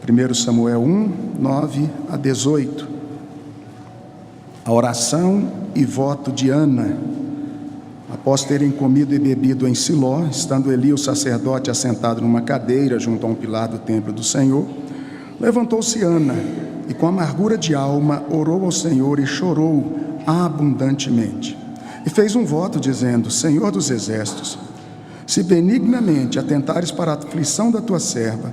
1 Samuel 1, 9 a 18. A oração e voto de Ana. Após terem comido e bebido em Siló, estando Eli, o sacerdote, assentado numa cadeira junto a um pilar do templo do Senhor, levantou-se Ana e, com amargura de alma, orou ao Senhor e chorou abundantemente. E fez um voto dizendo: Senhor dos exércitos, se benignamente atentares para a aflição da tua serva,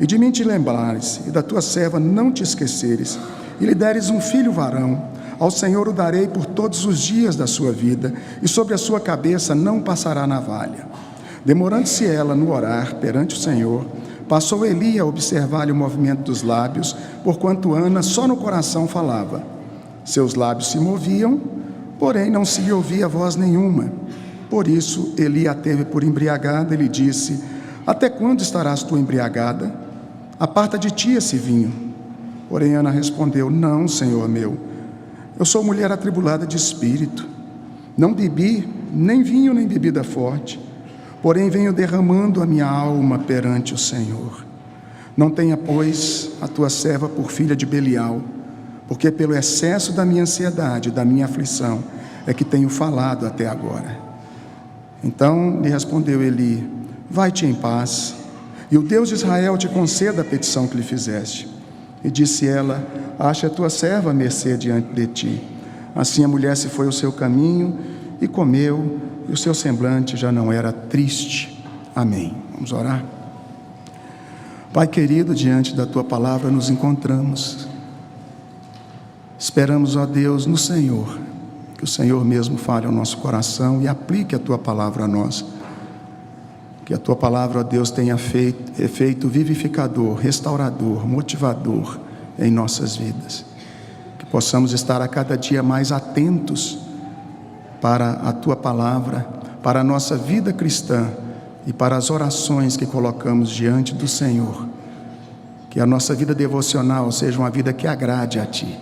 e de mim te lembrares, e da tua serva não te esqueceres, e lhe deres um filho varão, ao Senhor o darei por todos os dias da sua vida, e sobre a sua cabeça não passará navalha. Demorando-se ela no orar perante o Senhor, passou Eli a observar-lhe o movimento dos lábios, porquanto Ana só no coração falava. Seus lábios se moviam, porém não se lhe ouvia voz nenhuma. Por isso Eli a teve por embriagada e lhe disse: até quando estarás tu embriagada? Aparta de ti esse vinho. Porém Ana respondeu: não, Senhor meu, eu sou mulher atribulada de espírito. Não bebi nem vinho nem bebida forte, porém venho derramando a minha alma perante o Senhor. Não tenha, pois, a tua serva por filha de Belial, porque pelo excesso da minha ansiedade, da minha aflição, é que tenho falado até agora. Então lhe respondeu Eli: vai-te em paz, e o Deus de Israel te conceda a petição que lhe fizeste. E disse ela: acha a tua serva mercê diante de ti. Assim a mulher se foi ao seu caminho e comeu, e o seu semblante já não era triste. Amém. Vamos orar. Pai querido, diante da tua palavra nos encontramos. Esperamos, ó Deus, no Senhor, que o Senhor mesmo fale ao nosso coração e aplique a tua palavra a nós. Que a tua palavra, ó Deus, tenha efeito vivificador, restaurador, motivador em nossas vidas. Que possamos estar a cada dia mais atentos para a tua palavra, para a nossa vida cristã e para as orações que colocamos diante do Senhor. Que a nossa vida devocional seja uma vida que agrade a ti.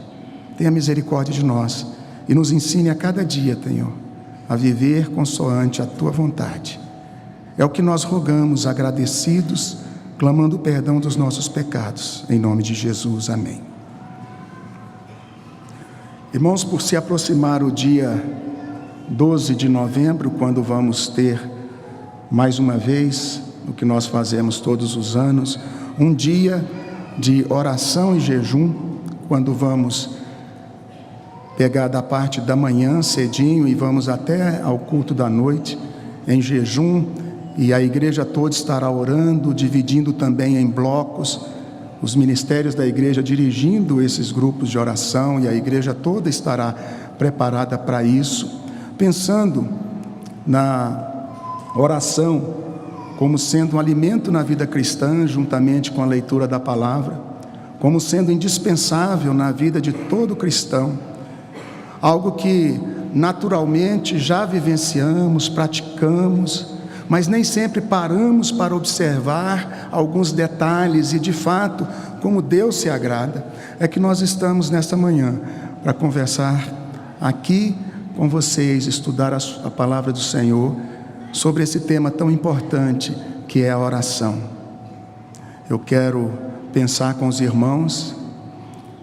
Tenha misericórdia de nós e nos ensine a cada dia, Senhor, a viver consoante a tua vontade. É o que nós rogamos, agradecidos, clamando o perdão dos nossos pecados, em nome de Jesus, amém. Irmãos, por se aproximar o dia 12 de novembro, quando vamos ter, mais uma vez, o que nós fazemos todos os anos, um dia de oração e jejum, quando vamos pegar da parte da manhã cedinho e vamos até ao culto da noite, em jejum, e a igreja toda estará orando, dividindo também em blocos, os ministérios da igreja dirigindo esses grupos de oração, e a igreja toda estará preparada para isso, pensando na oração como sendo um alimento na vida cristã, juntamente com a leitura da palavra, como sendo indispensável na vida de todo cristão, algo que naturalmente já vivenciamos, praticamos, mas nem sempre paramos para observar alguns detalhes e, de fato, como Deus se agrada. É que nós estamos nesta manhã para conversar aqui com vocês, estudar a palavra do Senhor sobre esse tema tão importante que é a oração. Eu quero pensar com os irmãos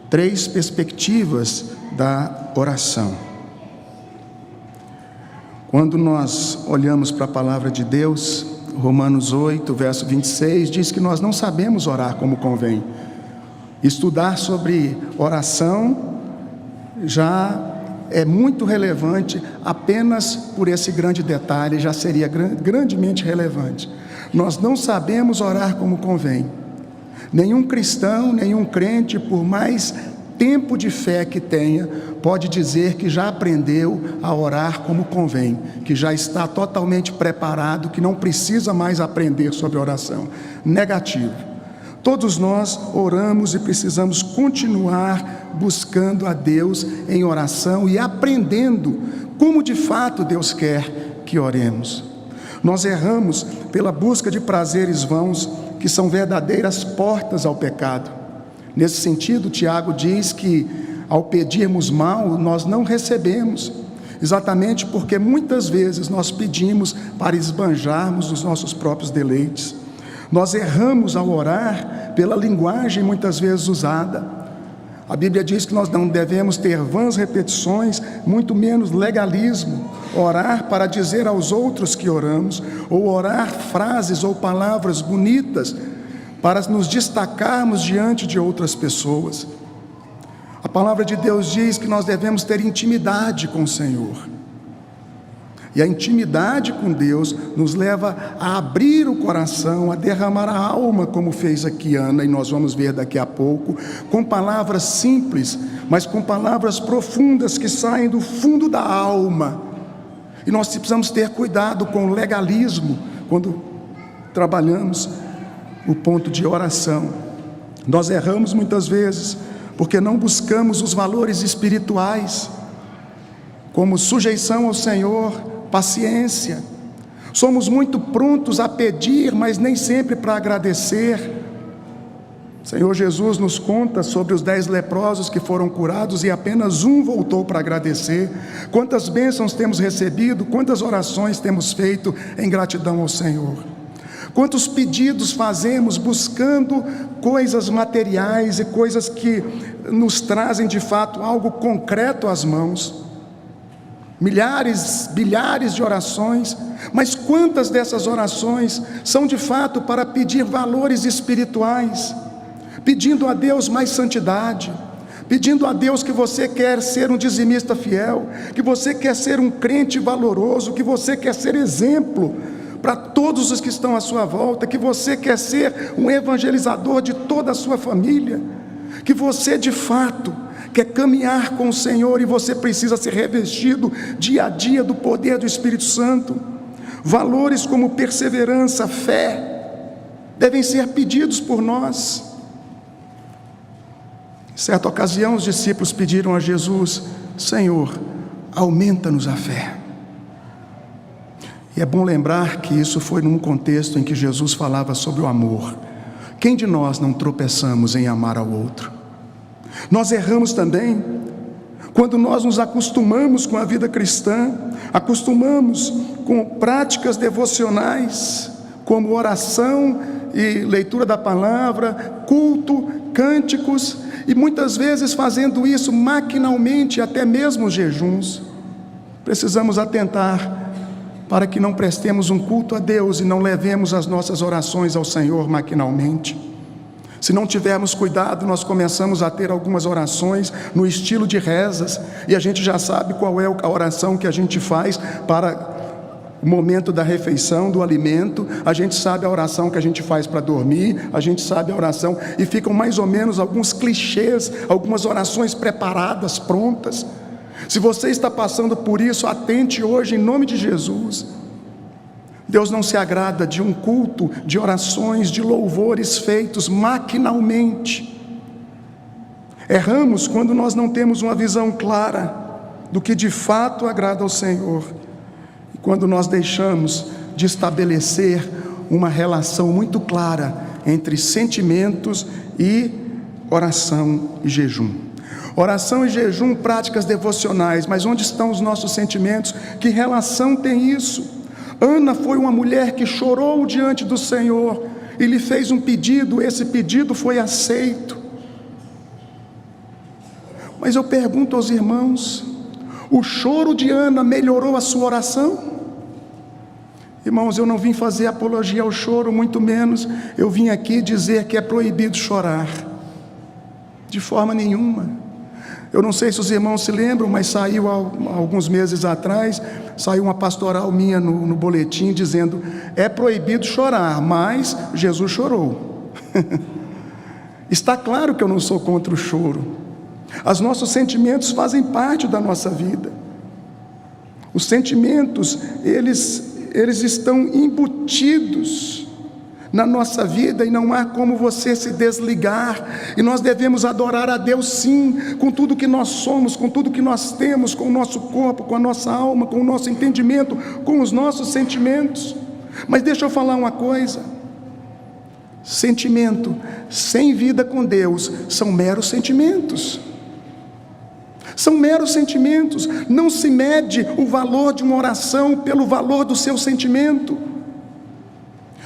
3 perspectivas da oração. Quando nós olhamos para a palavra de Deus, Romanos 8, verso 26, diz que nós não sabemos orar como convém. Estudar sobre oração já é muito relevante, apenas por esse grande detalhe já seria grandemente relevante. Nós não sabemos orar como convém. Nenhum cristão, nenhum crente, por mais tempo de fé que tenha, pode dizer que já aprendeu a orar como convém, que já está totalmente preparado, que não precisa mais aprender sobre oração. Negativo. Todos nós oramos e precisamos continuar buscando a Deus em oração e aprendendo como de fato Deus quer que oremos. Nós erramos pela busca de prazeres vãos, que são verdadeiras portas ao pecado. Nesse sentido, Tiago diz que ao pedirmos mal, nós não recebemos, exatamente porque muitas vezes nós pedimos para esbanjarmos os nossos próprios deleites. Nós erramos ao orar pela linguagem muitas vezes usada. A Bíblia diz que nós não devemos ter vãs repetições, muito menos legalismo, orar para dizer aos outros que oramos, ou orar frases ou palavras bonitas para nos destacarmos diante de outras pessoas. A palavra de Deus diz que nós devemos ter intimidade com o Senhor. E a intimidade com Deus nos leva a abrir o coração, a derramar a alma, como fez aqui Ana, e nós vamos ver daqui a pouco, com palavras simples, mas com palavras profundas que saem do fundo da alma. E nós precisamos ter cuidado com o legalismo quando trabalhamos o ponto de oração. Nós erramos muitas vezes porque não buscamos os valores espirituais, como sujeição ao Senhor, paciência. Somos muito prontos a pedir, mas nem sempre para agradecer. O Senhor Jesus nos conta sobre os 10 leprosos que foram curados e apenas um voltou para agradecer. Quantas bênçãos temos recebido, quantas orações temos feito em gratidão ao Senhor. Quantos pedidos fazemos buscando coisas materiais e coisas que nos trazem de fato algo concreto às mãos. Milhares, bilhares de orações, mas quantas dessas orações são de fato para pedir valores espirituais, pedindo a Deus mais santidade, pedindo a Deus que você quer ser um dizimista fiel, que você quer ser um crente valoroso, que você quer ser exemplo para todos os que estão à sua volta, que você quer ser um evangelizador de toda a sua família, que você de fato quer caminhar com o Senhor e você precisa ser revestido dia a dia do poder do Espírito Santo. Valores como perseverança, fé, devem ser pedidos por nós. Em certa ocasião, os discípulos pediram a Jesus: Senhor, aumenta-nos a fé. E é bom lembrar que isso foi num contexto em que Jesus falava sobre o amor. Quem de nós não tropeçamos em amar ao outro? Nós erramos também quando nós nos acostumamos com a vida cristã, acostumamos com práticas devocionais, como oração e leitura da palavra, culto, cânticos, e muitas vezes fazendo isso maquinalmente, até mesmo os jejuns. Precisamos atentar para que não prestemos um culto a Deus e não levemos as nossas orações ao Senhor maquinalmente. Se não tivermos cuidado, nós começamos a ter algumas orações no estilo de rezas, e a gente já sabe qual é a oração que a gente faz para o momento da refeição, do alimento. A gente sabe a oração que a gente faz para dormir, a gente sabe a oração, e ficam mais ou menos alguns clichês, algumas orações preparadas, prontas. Se você está passando por isso, atente hoje em nome de Jesus. Deus não se agrada de um culto, de orações, de louvores feitos maquinalmente. Erramos quando nós não temos uma visão clara do que de fato agrada ao Senhor, e quando nós deixamos de estabelecer uma relação muito clara entre sentimentos e oração e jejum. Oração e jejum, práticas devocionais, mas onde estão os nossos sentimentos? Que relação tem isso? Ana foi uma mulher que chorou diante do Senhor e lhe fez um pedido, esse pedido foi aceito. Mas eu pergunto aos irmãos: o choro de Ana melhorou a sua oração? Irmãos, eu não vim fazer apologia ao choro, muito menos eu vim aqui dizer que é proibido chorar, de forma nenhuma. Eu não sei se os irmãos se lembram, mas saiu há alguns meses atrás, saiu uma pastoral minha no boletim dizendo: é proibido chorar, mas Jesus chorou. Está claro que eu não sou contra o choro. Os nossos sentimentos fazem parte da nossa vida. Os sentimentos, eles estão embutidos na nossa vida, e não há como você se desligar. E nós devemos adorar a Deus sim, com tudo que nós somos, com tudo que nós temos, com o nosso corpo, com a nossa alma, com o nosso entendimento, com os nossos sentimentos. Mas deixa eu falar uma coisa: sentimento sem vida com Deus são meros sentimentos. São meros sentimentos. Não se mede o valor de uma oração pelo valor do seu sentimento.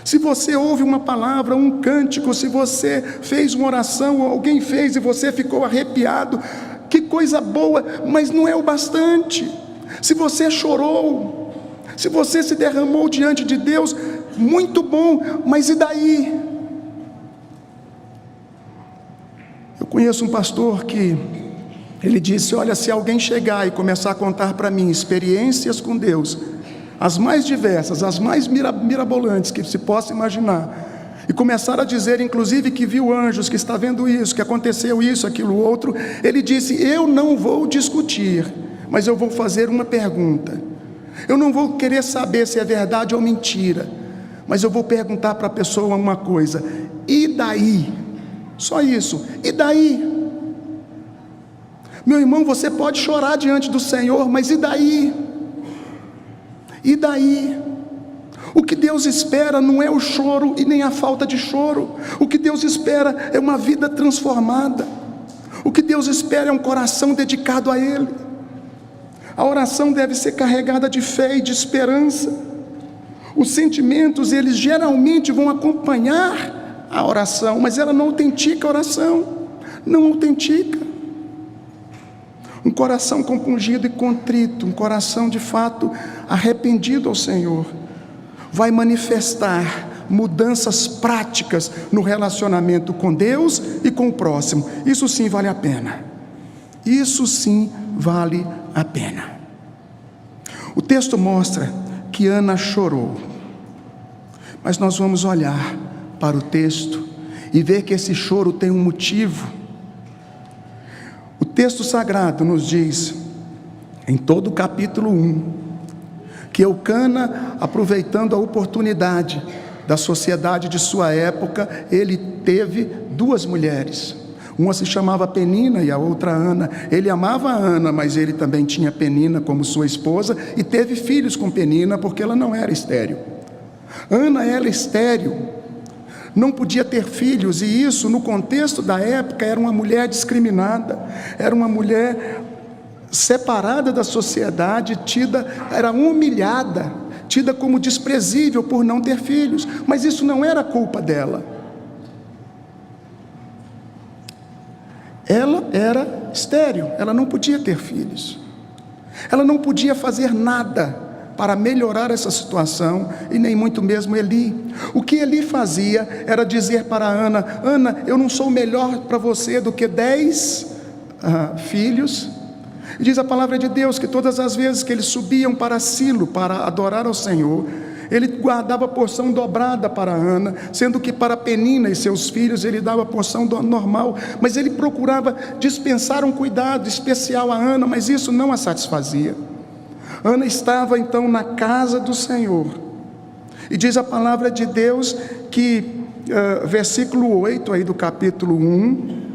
Se você ouve uma palavra, um cântico, se você fez uma oração, alguém fez e você ficou arrepiado, que coisa boa, mas não é o bastante. Se você chorou, se você se derramou diante de Deus, muito bom, mas e daí? Eu conheço um pastor que ele disse: olha, se alguém chegar e começar a contar para mim experiências com Deus, as mais diversas, as mais mirabolantes que se possa imaginar, e começar a dizer inclusive que viu anjos, que está vendo isso, que aconteceu isso, aquilo, outro, ele disse: eu não vou discutir, mas eu vou fazer uma pergunta. Eu não vou querer saber se é verdade ou mentira, mas eu vou perguntar para a pessoa uma coisa: e daí? Só isso, e daí? Meu irmão, você pode chorar diante do Senhor, mas e daí? E daí? O que Deus espera não é o choro e nem a falta de choro. O que Deus espera é uma vida transformada. O que Deus espera é um coração dedicado a Ele. A oração deve ser carregada de fé e de esperança. Os sentimentos, eles geralmente vão acompanhar a oração, mas ela não autentica a oração. Não autentica. Um coração compungido e contrito, um coração de fato arrependido ao Senhor, vai manifestar mudanças práticas no relacionamento com Deus e com o próximo. Isso sim vale a pena. Isso sim vale a pena. O texto mostra que Ana chorou, mas nós vamos olhar para o texto e ver que esse choro tem um motivo. O texto sagrado nos diz, em todo o capítulo 1, que Eucana, aproveitando a oportunidade da sociedade de sua época, ele teve duas mulheres. Uma se chamava Penina e a outra Ana. Ele amava a Ana, mas ele também tinha Penina como sua esposa e teve filhos com Penina, porque ela não era estéril. Ana era estéril, não podia ter filhos, e isso no contexto da época era uma mulher discriminada, era uma mulher separada da sociedade, era humilhada, tida como desprezível por não ter filhos, mas isso não era culpa dela. Ela era estéril, ela não podia ter filhos, ela não podia fazer nada para melhorar essa situação, e nem muito mesmo Eli. O que Eli fazia era dizer para Ana: Ana, eu não sou melhor para você do que 10 filhos. E diz a palavra de Deus que todas as vezes que eles subiam para Silo, para adorar ao Senhor, ele guardava porção dobrada para Ana, sendo que para Penina e seus filhos ele dava porção normal, mas ele procurava dispensar um cuidado especial a Ana, mas isso não a satisfazia. Ana estava então na casa do Senhor, e diz a palavra de Deus que, versículo 8 aí do capítulo 1,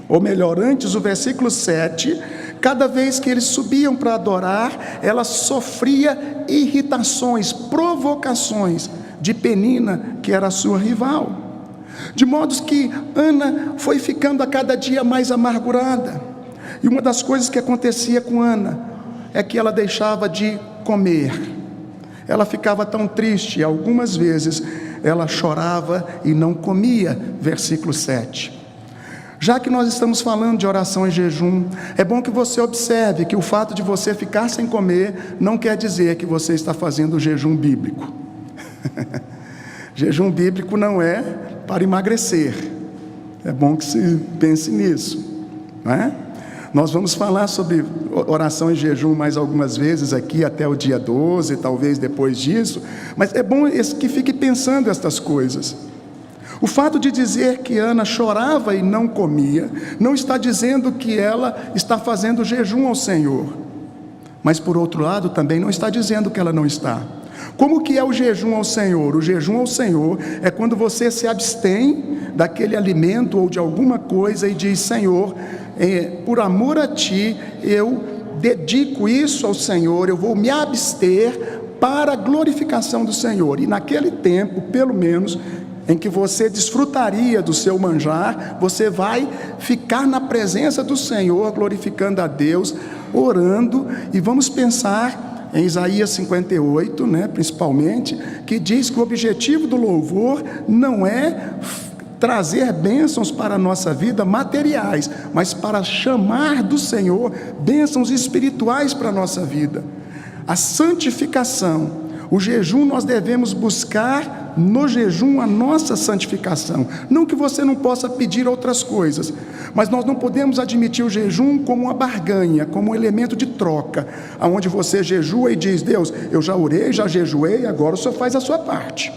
ou melhor, antes o versículo 7, cada vez que eles subiam para adorar, ela sofria irritações, provocações de Penina, que era a sua rival, de modo que Ana foi ficando a cada dia mais amargurada. E uma das coisas que acontecia com Ana é que ela deixava de comer, ela ficava tão triste, algumas vezes ela chorava e não comia, versículo 7. Já que nós estamos falando de oração e jejum, é bom que você observe que o fato de você ficar sem comer não quer dizer que você está fazendo o jejum bíblico. Jejum bíblico não é para emagrecer. É bom que se pense nisso, não é? Nós vamos falar sobre oração e jejum mais algumas vezes aqui, até o dia 12, talvez depois disso, mas é bom que fique pensando estas coisas. O fato de dizer que Ana chorava e não comia, não está dizendo que ela está fazendo jejum ao Senhor, mas por outro lado também não está dizendo que ela não está. Como que é o jejum ao Senhor? O jejum ao Senhor é quando você se abstém daquele alimento ou de alguma coisa e diz: Senhor, por amor a Ti, eu dedico isso ao Senhor, eu vou me abster para a glorificação do Senhor. E naquele tempo, pelo menos, em que você desfrutaria do seu manjar, você vai ficar na presença do Senhor, glorificando a Deus, orando. E vamos pensar em Isaías 58, principalmente, que diz que o objetivo do louvor não é trazer bênçãos para a nossa vida materiais, mas para chamar do Senhor bênçãos espirituais para a nossa vida. A santificação, o jejum, nós devemos buscar no jejum a nossa santificação. Não que você não possa pedir outras coisas, mas nós não podemos admitir o jejum como uma barganha, como um elemento de troca, onde você jejua e diz: Deus, eu já orei, já jejuei, agora o Senhor faz a sua parte.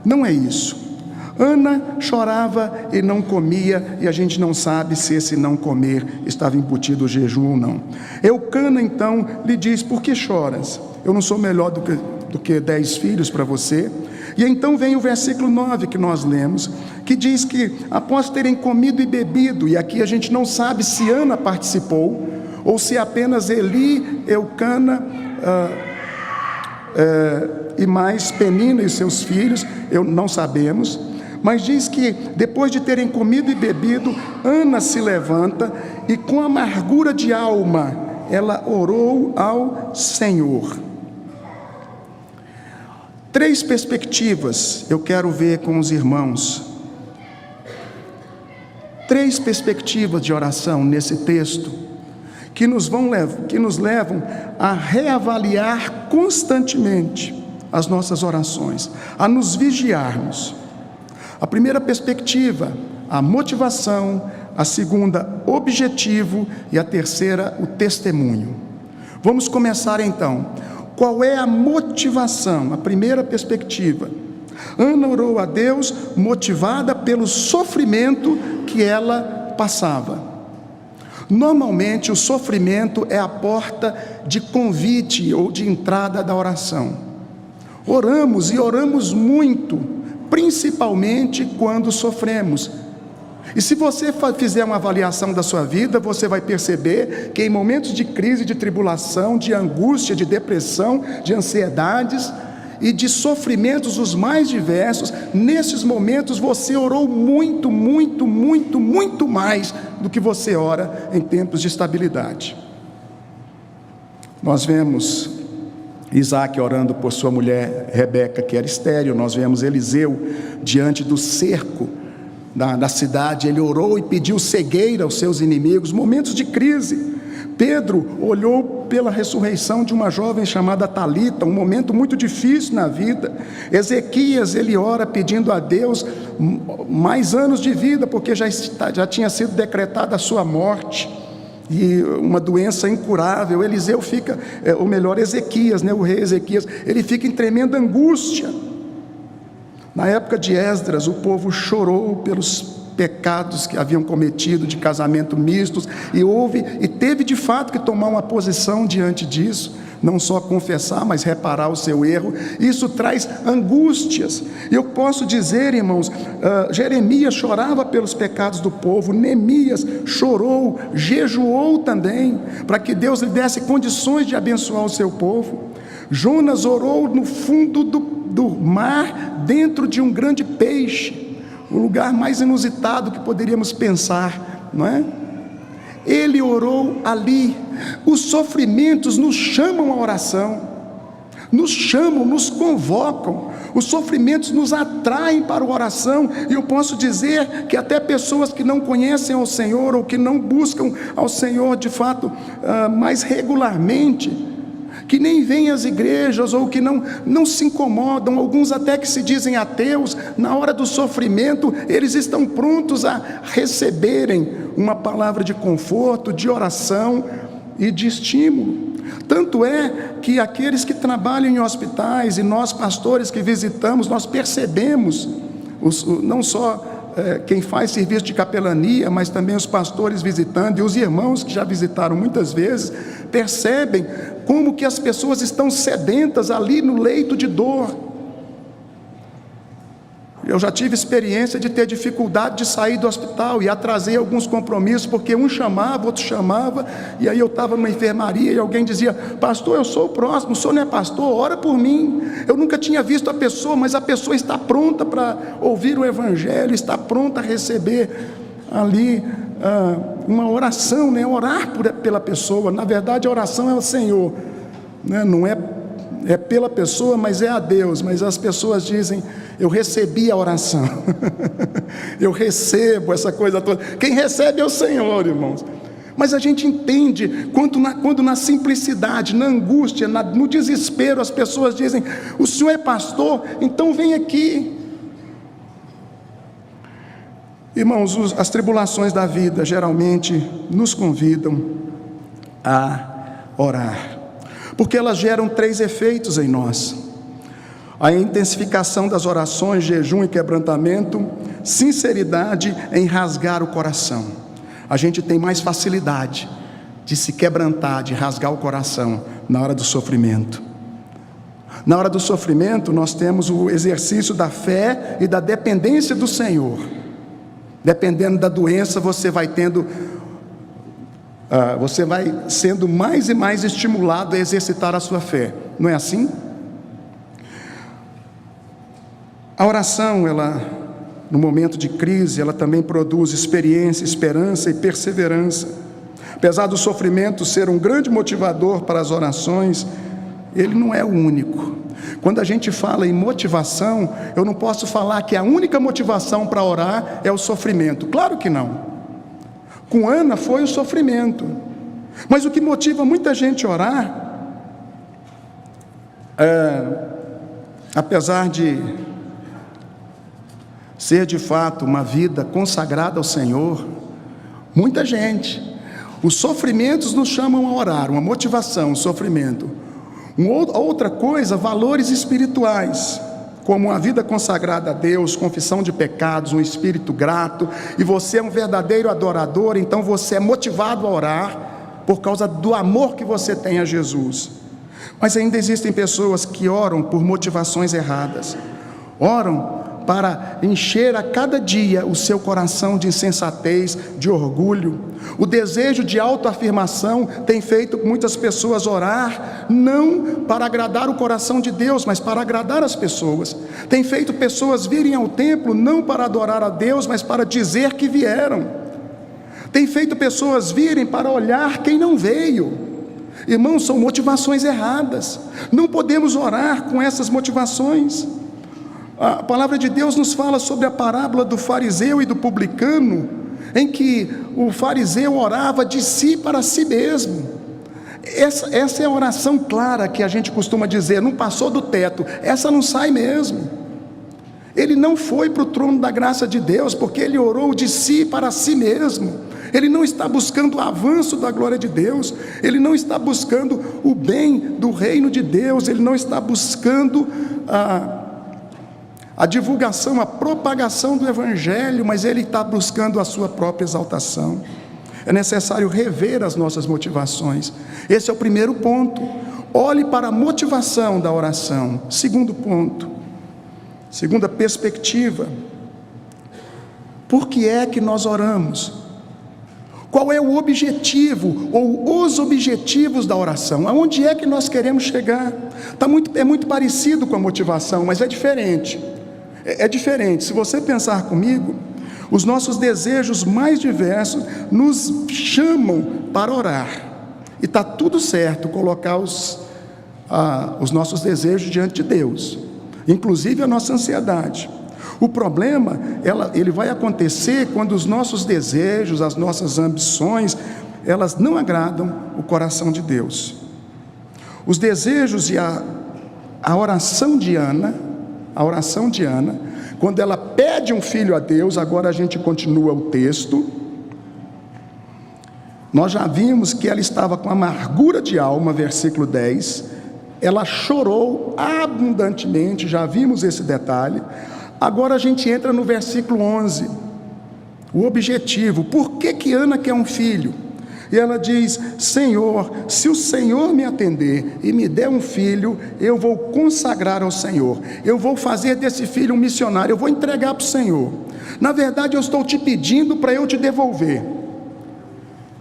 Não é isso. Ana chorava e não comia, e a gente não sabe se esse não comer estava embutido o jejum ou não. Eucana então lhe diz: por que choras? Eu não sou melhor do que 10 filhos para você. E então vem o versículo 9 que nós lemos, que diz que após terem comido e bebido, e aqui a gente não sabe se Ana participou, ou se apenas Eli, Eucana e mais Penina e seus filhos, não sabemos. Mas diz que depois de terem comido e bebido, Ana se levanta e com amargura de alma ela orou ao Senhor. 3 perspectivas eu quero ver com os irmãos. 3 perspectivas de oração nesse texto que nos levam a reavaliar constantemente as nossas orações, a nos vigiarmos. A primeira perspectiva, a motivação; a segunda, objetivo; e a terceira, o testemunho. Vamos começar então. Qual é a motivação? A primeira perspectiva. Ana orou a Deus motivada pelo sofrimento que ela passava. Normalmente o sofrimento é a porta de convite ou de entrada da oração. Oramos e oramos muito, principalmente quando sofremos. E se você fizer uma avaliação da sua vida, você vai perceber que em momentos de crise, de tribulação, de angústia, de depressão, de ansiedades e de sofrimentos os mais diversos, nesses momentos você orou muito, muito, muito, muito mais do que você ora em tempos de estabilidade. Nós vemos Isaac orando por sua mulher Rebeca, que era estéril. Nós vemos Eliseu diante do cerco da cidade, ele orou e pediu cegueira aos seus inimigos, momentos de crise. Pedro olhou pela ressurreição de uma jovem chamada Talita, um momento muito difícil na vida. Ezequias, ele ora pedindo a Deus mais anos de vida, porque já tinha sido decretada a sua morte, e uma doença incurável. Eliseu fica, ou melhor, Ezequias, o rei Ezequias, ele fica em tremenda angústia. Na época de Esdras, o povo chorou pelos pecados que haviam cometido de casamento mistos, e teve de fato que tomar uma posição diante disso, não só confessar, mas reparar o seu erro. Isso traz angústias. Eu posso dizer, irmãos, Jeremias chorava pelos pecados do povo, Neemias chorou, jejuou também, para que Deus lhe desse condições de abençoar o seu povo. Jonas orou no fundo do mar, dentro de um grande peixe, o lugar mais inusitado que poderíamos pensar, não é? Ele orou ali. Os sofrimentos nos chamam à oração, nos chamam, nos convocam. Os sofrimentos nos atraem para a oração, e eu posso dizer que até pessoas que não conhecem ao Senhor, ou que não buscam ao Senhor de fato mais regularmente, que nem vêm às igrejas, ou que não se incomodam, alguns até que se dizem ateus, na hora do sofrimento, eles estão prontos a receberem uma palavra de conforto, de oração e de estímulo. Tanto é que aqueles que trabalham em hospitais, e nós pastores que visitamos, nós percebemos, não só quem faz serviço de capelania, mas também os pastores visitando, e os irmãos que já visitaram muitas vezes, percebem como que as pessoas estão sedentas ali no leito de dor. Eu já tive experiência de ter dificuldade de sair do hospital e atrasei alguns compromissos, porque um chamava, outro chamava, e aí eu estava numa enfermaria e alguém dizia: pastor, eu sou o próximo, o senhor não é pastor? Ora por mim. Eu nunca tinha visto a pessoa, mas a pessoa está pronta para ouvir o evangelho, está pronta a receber ali uma oração, orar pela pessoa. Na verdade, a oração é: o Senhor, né? Não é pela pessoa, mas é a Deus. Mas as pessoas dizem: eu recebi a oração. Eu recebo essa coisa toda. Quem recebe é o Senhor, irmãos. Mas a gente entende quando na simplicidade, na angústia, no desespero, as pessoas dizem: o senhor é pastor, então vem aqui. Irmãos, as tribulações da vida geralmente nos convidam a orar, porque elas geram 3 efeitos em nós: a intensificação das orações, jejum e quebrantamento, sinceridade em rasgar o coração. A gente tem mais facilidade de se quebrantar, de rasgar o coração na hora do sofrimento. Na hora do sofrimento, nós temos o exercício da fé e da dependência do Senhor. Dependendo da doença, você vai sendo mais e mais estimulado a exercitar a sua fé. Não é assim? A oração, no momento de crise, ela também produz experiência, esperança e perseverança. Apesar do sofrimento ser um grande motivador para as orações, ele não é o único. Quando a gente fala em motivação, eu não posso falar que a única motivação para orar é o sofrimento. Claro que não. Com Ana foi o sofrimento. Mas o que motiva muita gente a orar, apesar de ser de fato uma vida consagrada ao Senhor, muita gente, os sofrimentos nos chamam a orar, uma motivação, um sofrimento. Outra coisa, valores espirituais, como a vida consagrada a Deus, confissão de pecados, um espírito grato, e você é um verdadeiro adorador, então você é motivado a orar, por causa do amor que você tem a Jesus. Mas ainda existem pessoas que oram por motivações erradas, oram para encher a cada dia o seu coração de insensatez, de orgulho. O desejo de autoafirmação tem feito muitas pessoas orar, não para agradar o coração de Deus, mas para agradar as pessoas. Tem feito pessoas virem ao templo, não para adorar a Deus, mas para dizer que vieram. Tem feito pessoas virem para olhar quem não veio. Irmãos, são motivações erradas. Não podemos orar com essas motivações. A palavra de Deus nos fala sobre a parábola do fariseu e do publicano, em que o fariseu orava de si para si mesmo. Essa é a oração clara que a gente costuma dizer: não passou do teto, essa não sai mesmo. Ele não foi para o trono da graça de Deus, porque ele orou de si para si mesmo. Ele não está buscando o avanço da glória de Deus, ele não está buscando o bem do reino de Deus, ele não está buscando a divulgação, a propagação do Evangelho, mas ele está buscando a sua própria exaltação. É necessário rever as nossas motivações. Esse é o primeiro ponto. Olhe para a motivação da oração. Segundo ponto, segunda perspectiva: por que é que nós oramos? Qual é o objetivo ou os objetivos da oração? Aonde é que nós queremos chegar? É muito parecido com a motivação, mas é diferente. É diferente. Se você pensar comigo, os nossos desejos mais diversos nos chamam para orar. E está tudo certo colocar os nossos desejos diante de Deus, inclusive a nossa ansiedade. O problema, ele vai acontecer quando os nossos desejos, as nossas ambições, elas não agradam o coração de Deus. Os desejos e a oração de Ana, quando ela pede um filho a Deus, agora a gente continua o texto, nós já vimos que ela estava com amargura de alma, versículo 10, ela chorou abundantemente, já vimos esse detalhe. Agora a gente entra no versículo 11, o objetivo: por que Ana quer um filho? E ela diz: Senhor, se o Senhor me atender e me der um filho, eu vou consagrar ao Senhor, eu vou fazer desse filho um missionário, eu vou entregar para o Senhor. Na verdade, eu estou te pedindo para eu te devolver.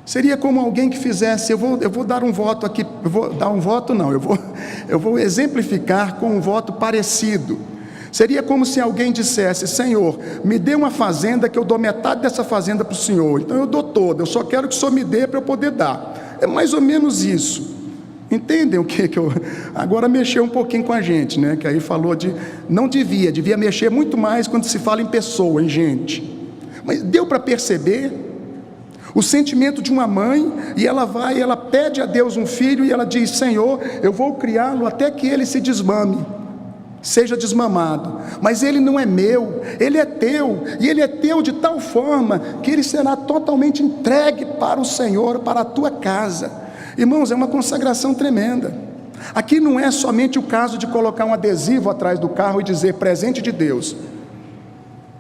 Seria como alguém que fizesse: eu vou dar um voto aqui, eu vou exemplificar com um voto parecido. Seria como se alguém dissesse: Senhor, me dê uma fazenda que eu dou metade dessa fazenda para o Senhor, então eu dou toda, eu só quero que o Senhor me dê para eu poder dar. É mais ou menos isso. Entendem o que eu... Agora mexeu um pouquinho com a gente, né? Que aí falou de... Não devia mexer muito mais quando se fala em pessoa, em gente. Mas deu para perceber o sentimento de uma mãe, e ela pede a Deus um filho, e ela diz: Senhor, eu vou criá-lo até que ele se desmame, seja desmamado, mas ele não é meu, ele é teu, e ele é teu de tal forma que ele será totalmente entregue para o Senhor, para a tua casa. Irmãos, é uma consagração tremenda. Aqui não é somente o caso de colocar um adesivo atrás do carro e dizer presente de Deus,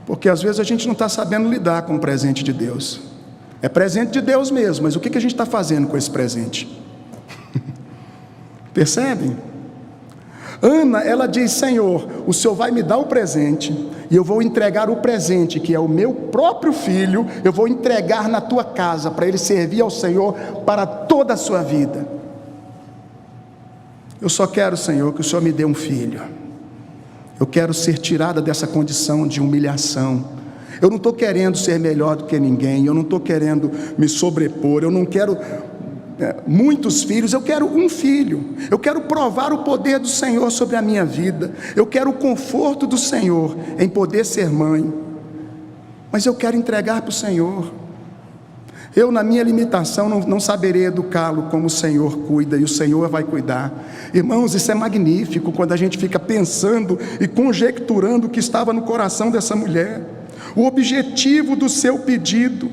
porque às vezes a gente não está sabendo lidar com o presente de Deus. É presente de Deus mesmo, mas o que a gente está fazendo com esse presente? Percebem? Ana, ela diz: Senhor, o Senhor vai me dar o presente, e eu vou entregar o presente, que é o meu próprio filho, eu vou entregar na tua casa, para ele servir ao Senhor para toda a sua vida. Eu só quero, Senhor, que o Senhor me dê um filho. Eu quero ser tirada dessa condição de humilhação. Eu não estou querendo ser melhor do que ninguém, eu não estou querendo me sobrepor, eu não quero muitos filhos, eu quero um filho. Eu quero provar o poder do Senhor sobre a minha vida, eu quero o conforto do Senhor em poder ser mãe, mas eu quero entregar para o Senhor. Eu, na minha limitação, não saberei educá-lo como o Senhor cuida, e o Senhor vai cuidar. Irmãos, isso é magnífico, quando a gente fica pensando e conjecturando o que estava no coração dessa mulher. O objetivo do seu pedido: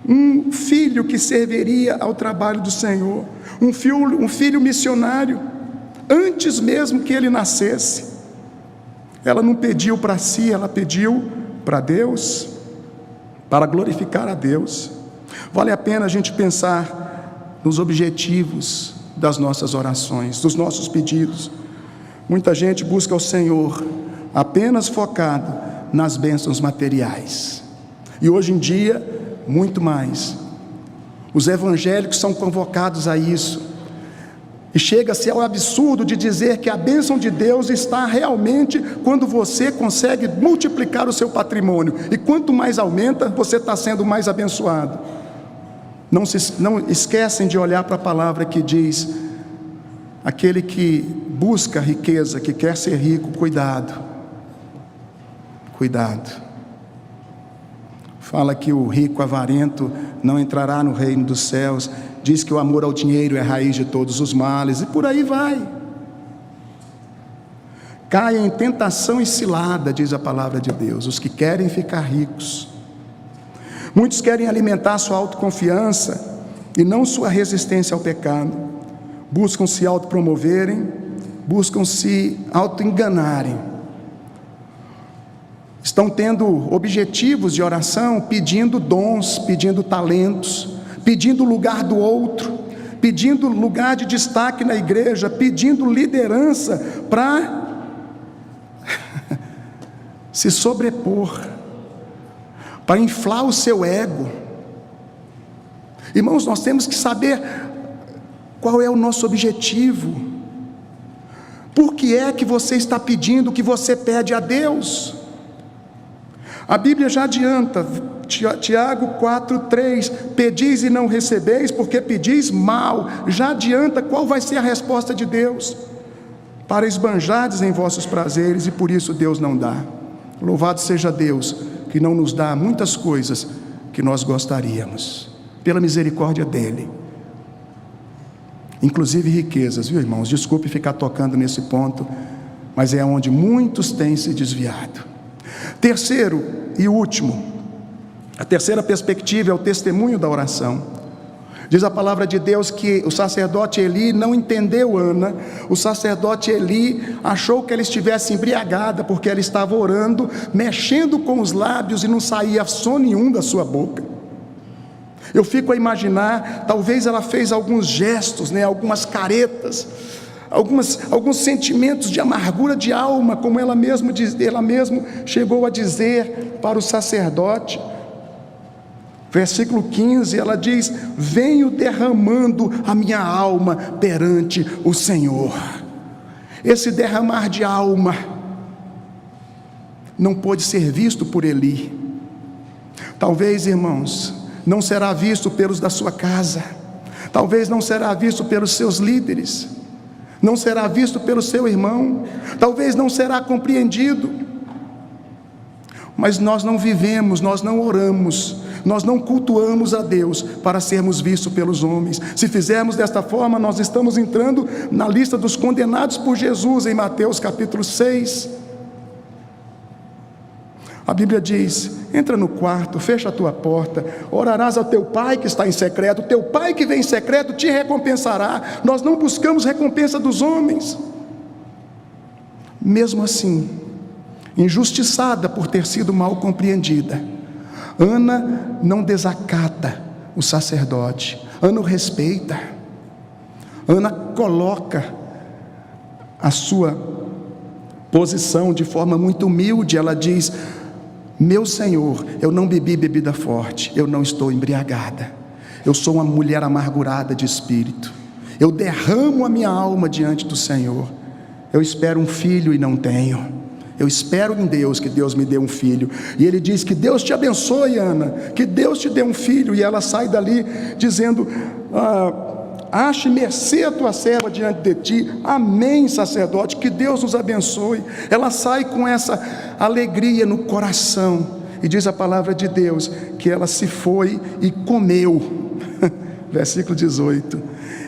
um filho que serviria ao trabalho do Senhor, um filho missionário, antes mesmo que ele nascesse. Ela não pediu para si, ela pediu para Deus, para glorificar a Deus. Vale a pena a gente pensar nos objetivos das nossas orações, dos nossos pedidos. Muita gente busca o Senhor apenas focado nas bênçãos materiais, e hoje em dia muito mais. Os evangélicos são convocados a isso, e chega-se ao absurdo de dizer que a bênção de Deus está realmente quando você consegue multiplicar o seu patrimônio, e quanto mais aumenta, você está sendo mais abençoado. Não esquecem de olhar para a palavra que diz: aquele que busca riqueza, que quer ser rico, cuidado. Fala que o rico avarento não entrará no reino dos céus. Diz que o amor ao dinheiro é a raiz de todos os males, e por aí vai. Caem em tentação e cilada, diz a palavra de Deus, os que querem ficar ricos. Muitos querem alimentar sua autoconfiança e não sua resistência ao pecado. Buscam se autopromoverem, buscam se autoenganarem. Estão tendo objetivos de oração, pedindo dons, pedindo talentos, pedindo lugar do outro, pedindo lugar de destaque na igreja, pedindo liderança para se sobrepor, para inflar o seu ego. Irmãos, nós temos que saber qual é o nosso objetivo. Por que é que você está pedindo o que você pede a Deus? A Bíblia já adianta, Tiago 4:3, pedis e não recebeis, porque pedis mal. Já adianta qual vai ser a resposta de Deus: para esbanjardes em vossos prazeres, e por isso Deus não dá. Louvado seja Deus, que não nos dá muitas coisas que nós gostaríamos, pela misericórdia dEle, inclusive riquezas, viu, irmãos? Desculpe ficar tocando nesse ponto, mas é onde muitos têm se desviado. Terceiro e último, a terceira perspectiva é o testemunho da oração. Diz a palavra de Deus que o sacerdote Eli não entendeu Ana. O sacerdote Eli achou que ela estivesse embriagada, porque ela estava orando, mexendo com os lábios, e não saía som nenhum da sua boca. Eu fico a imaginar, talvez ela fez alguns gestos, algumas caretas, alguns sentimentos de amargura de alma, como ela mesma chegou a dizer para o sacerdote. Versículo 15, ela diz: venho derramando a minha alma perante o Senhor. Esse derramar de alma não pôde ser visto por Eli. Talvez, irmãos, não será visto pelos da sua casa, talvez não será visto pelos seus líderes, não será visto pelo seu irmão, talvez não será compreendido, mas nós não vivemos, nós não oramos, nós não cultuamos a Deus para sermos vistos pelos homens. Se fizermos desta forma, nós estamos entrando na lista dos condenados por Jesus em Mateus capítulo 6. A Bíblia diz: entra no quarto, fecha a tua porta, orarás ao teu pai que está em secreto, o teu pai que vem em secreto te recompensará. Nós não buscamos recompensa dos homens. Mesmo assim, injustiçada por ter sido mal compreendida, Ana não desacata o sacerdote, Ana o respeita, Ana coloca a sua posição de forma muito humilde. Ela diz: meu Senhor, eu não bebi bebida forte, eu não estou embriagada, eu sou uma mulher amargurada de espírito, eu derramo a minha alma diante do Senhor, eu espero um filho e não tenho, eu espero em Deus que Deus me dê um filho. E ele diz: que Deus te abençoe, Ana, que Deus te dê um filho. E ela sai dali dizendo: ache mercê a tua serva diante de ti. Amém, sacerdote, que Deus nos abençoe. Ela sai com essa alegria no coração, e diz a palavra de Deus que ela se foi e comeu. Versículo 18,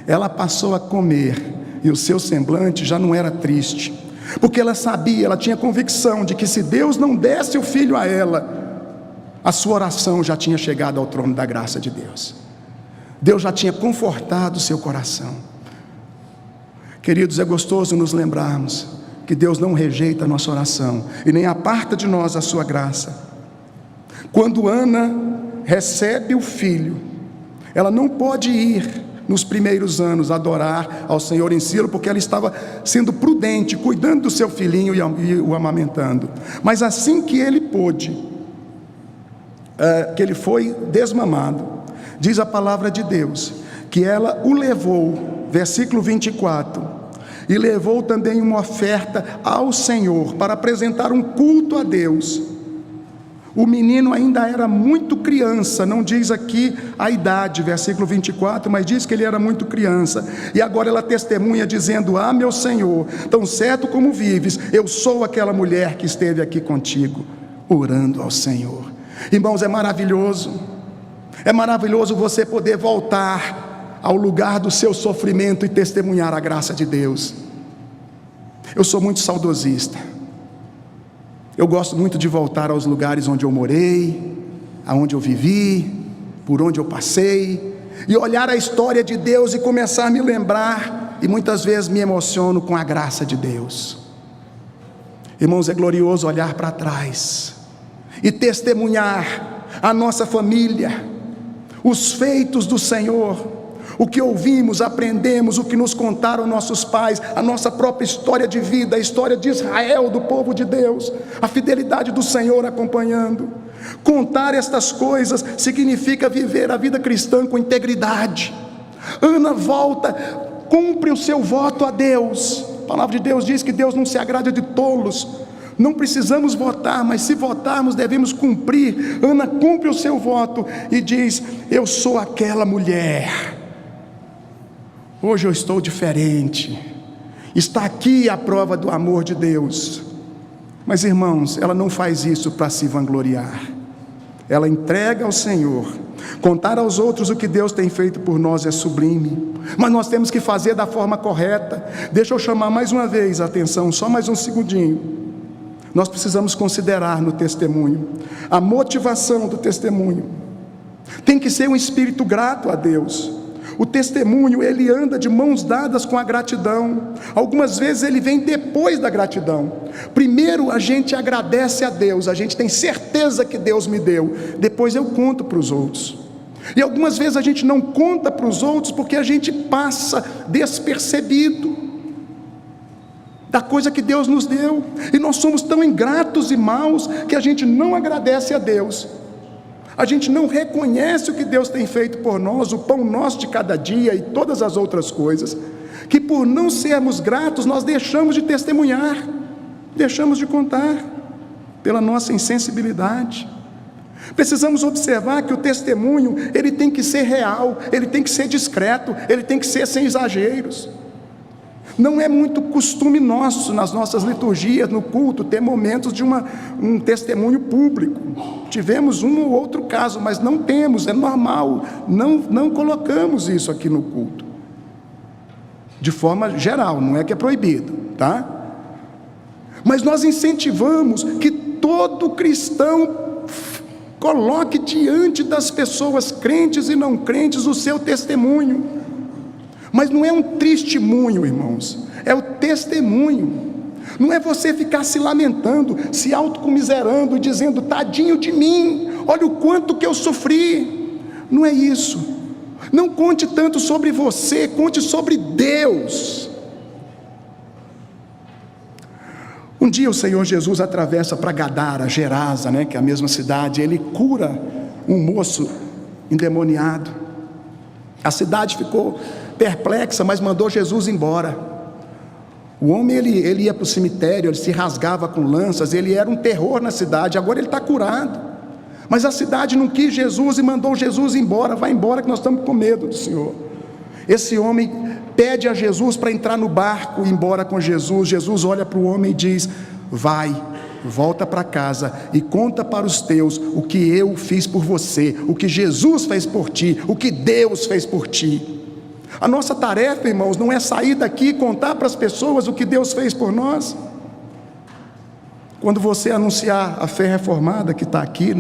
ela passou a comer, e o seu semblante já não era triste, porque ela sabia, ela tinha convicção de que se Deus não desse o filho a ela, a sua oração já tinha chegado ao trono da graça de Deus. Deus já tinha confortado o seu coração. Queridos, é gostoso nos lembrarmos que Deus não rejeita a nossa oração e nem aparta de nós a sua graça. Quando Ana recebe o filho, ela não pode ir nos primeiros anos adorar ao Senhor em Silo, porque ela estava sendo prudente, cuidando do seu filhinho e o amamentando. Mas assim que ele pôde, que ele foi desmamado, diz a palavra de Deus que ela o levou, versículo 24, e levou também uma oferta ao Senhor para apresentar um culto a Deus. O menino ainda era muito criança, não diz aqui a idade, versículo 24, mas diz que ele era muito criança. E agora ela testemunha dizendo: ah, meu Senhor, tão certo como vives, eu sou aquela mulher que esteve aqui contigo, orando ao Senhor. Irmãos, é maravilhoso você poder voltar ao lugar do seu sofrimento e testemunhar a graça de Deus. Eu sou muito saudosista. Eu gosto muito de voltar aos lugares onde eu morei, aonde eu vivi, por onde eu passei, e olhar a história de Deus e começar a me lembrar, e muitas vezes me emociono com a graça de Deus. Irmãos, é glorioso olhar para trás e testemunhar a nossa família, os feitos do Senhor, o que ouvimos, aprendemos, o que nos contaram nossos pais, a nossa própria história de vida, a história de Israel, do povo de Deus, a fidelidade do Senhor acompanhando. Contar estas coisas significa viver a vida cristã com integridade. Ana volta, cumpre o seu voto a Deus. A palavra de Deus diz que Deus não se agrada de tolos. Não precisamos votar, mas se votarmos devemos cumprir. Ana cumpre o seu voto e diz: eu sou aquela mulher. Hoje eu estou diferente. Está aqui a prova do amor de Deus. Mas, irmãos, ela não faz isso para se vangloriar. Ela entrega ao Senhor. Contar aos outros o que Deus tem feito por nós é sublime, mas nós temos que fazer da forma correta. Deixa eu chamar mais uma vez a atenção, só mais um segundinho. Nós precisamos considerar no testemunho a motivação do testemunho. Tem que ser um espírito grato a Deus. O testemunho, ele anda de mãos dadas com a gratidão. Algumas vezes ele vem depois da gratidão. Primeiro a gente agradece a Deus, a gente tem certeza que Deus me deu, depois eu conto para os outros. E algumas vezes a gente não conta para os outros porque a gente passa despercebido da coisa que Deus nos deu, e nós somos tão ingratos e maus que a gente não agradece a Deus. A gente não reconhece o que Deus tem feito por nós, o pão nosso de cada dia e todas as outras coisas, que por não sermos gratos nós deixamos de testemunhar, deixamos de contar, pela nossa insensibilidade. Precisamos observar que o testemunho, ele tem que ser real, ele tem que ser discreto, ele tem que ser sem exageros. Não é muito costume nosso, nas nossas liturgias, no culto, ter momentos de um testemunho público. Tivemos um ou outro caso, mas não temos, é normal, não colocamos isso aqui no culto. De forma geral, não é que é proibido, tá? Mas nós incentivamos que todo cristão coloque diante das pessoas crentes e não crentes o seu testemunho. Mas não é um testemunho, irmãos, é o testemunho. Não é você ficar se lamentando, se autocomiserando, dizendo, tadinho de mim, olha o quanto que eu sofri. Não é isso. Não conte tanto sobre você, conte sobre Deus. Um dia o Senhor Jesus atravessa para Gadara, Gerasa, que é a mesma cidade. Ele cura um moço endemoniado. A cidade ficou perplexa, mas mandou Jesus embora. O homem ele ia para o cemitério, ele se rasgava com lanças, ele era um terror na cidade. Agora ele está curado, mas a cidade não quis Jesus e mandou Jesus embora. Vai embora que nós estamos com medo do Senhor. Esse homem pede a Jesus para entrar no barco e ir embora com Jesus. Jesus olha para o homem e diz, vai, volta para casa e conta para os teus o que eu fiz por você, o que Jesus fez por ti, o que Deus fez por ti. A nossa tarefa, irmãos, não é sair daqui e contar para as pessoas o que Deus fez por nós. Quando você anunciar a fé reformada que está aqui,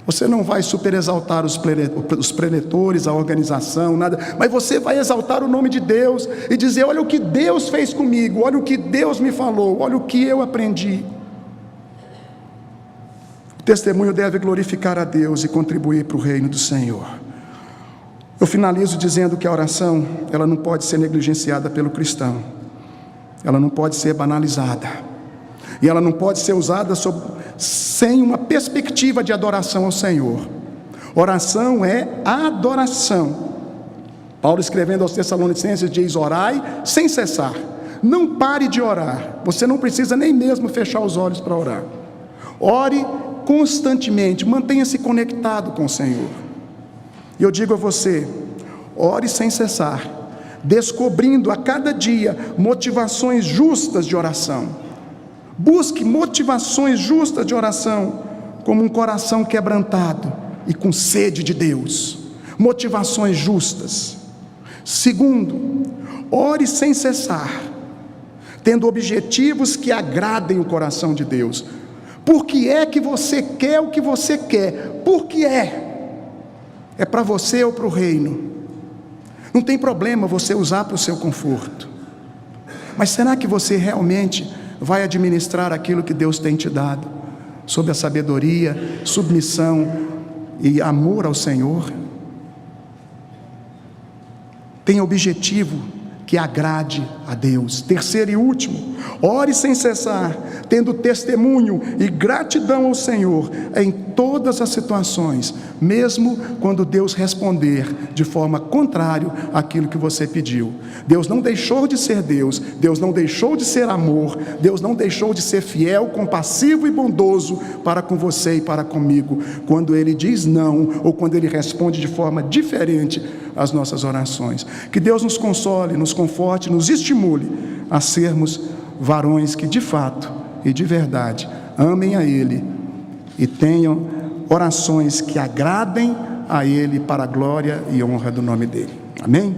você não vai superexaltar os preletores, a organização, nada, mas você vai exaltar o nome de Deus e dizer, olha o que Deus fez comigo, olha o que Deus me falou, olha o que eu aprendi. O testemunho deve glorificar a Deus e contribuir para o reino do Senhor. Eu finalizo dizendo que a oração, ela não pode ser negligenciada pelo cristão, ela não pode ser banalizada, e ela não pode ser usada sem uma perspectiva de adoração ao Senhor. Oração é adoração. Paulo, escrevendo aos Tessalonicenses, diz, orai sem cessar. Não pare de orar, você não precisa nem mesmo fechar os olhos para orar. Ore constantemente, mantenha-se conectado com o Senhor. E eu digo a você, ore sem cessar, descobrindo a cada dia motivações justas de oração. Busque motivações justas de oração, como um coração quebrantado e com sede de Deus. Motivações justas. Segundo, ore sem cessar, tendo objetivos que agradem o coração de Deus. Por que é que você quer o que você quer? Por que é? É para você ou para o reino? Não tem problema você usar para o seu conforto, mas será que você realmente vai administrar aquilo que Deus tem te dado, sob a sabedoria, submissão e amor ao Senhor? Tem objetivo que agrade a Deus. Terceiro e último, ore sem cessar, tendo testemunho e gratidão ao Senhor em todas as situações, mesmo quando Deus responder de forma contrária àquilo que você pediu. Deus não deixou de ser Deus, Deus não deixou de ser amor, Deus não deixou de ser fiel, compassivo e bondoso para com você e para comigo, quando Ele diz não, ou quando Ele responde de forma diferente às nossas orações. Que Deus nos console, nos conforte, nos estimule a sermos varões que de fato e de verdade amem a Ele e tenham orações que agradem a Ele para a glória e honra do nome dEle. Amém?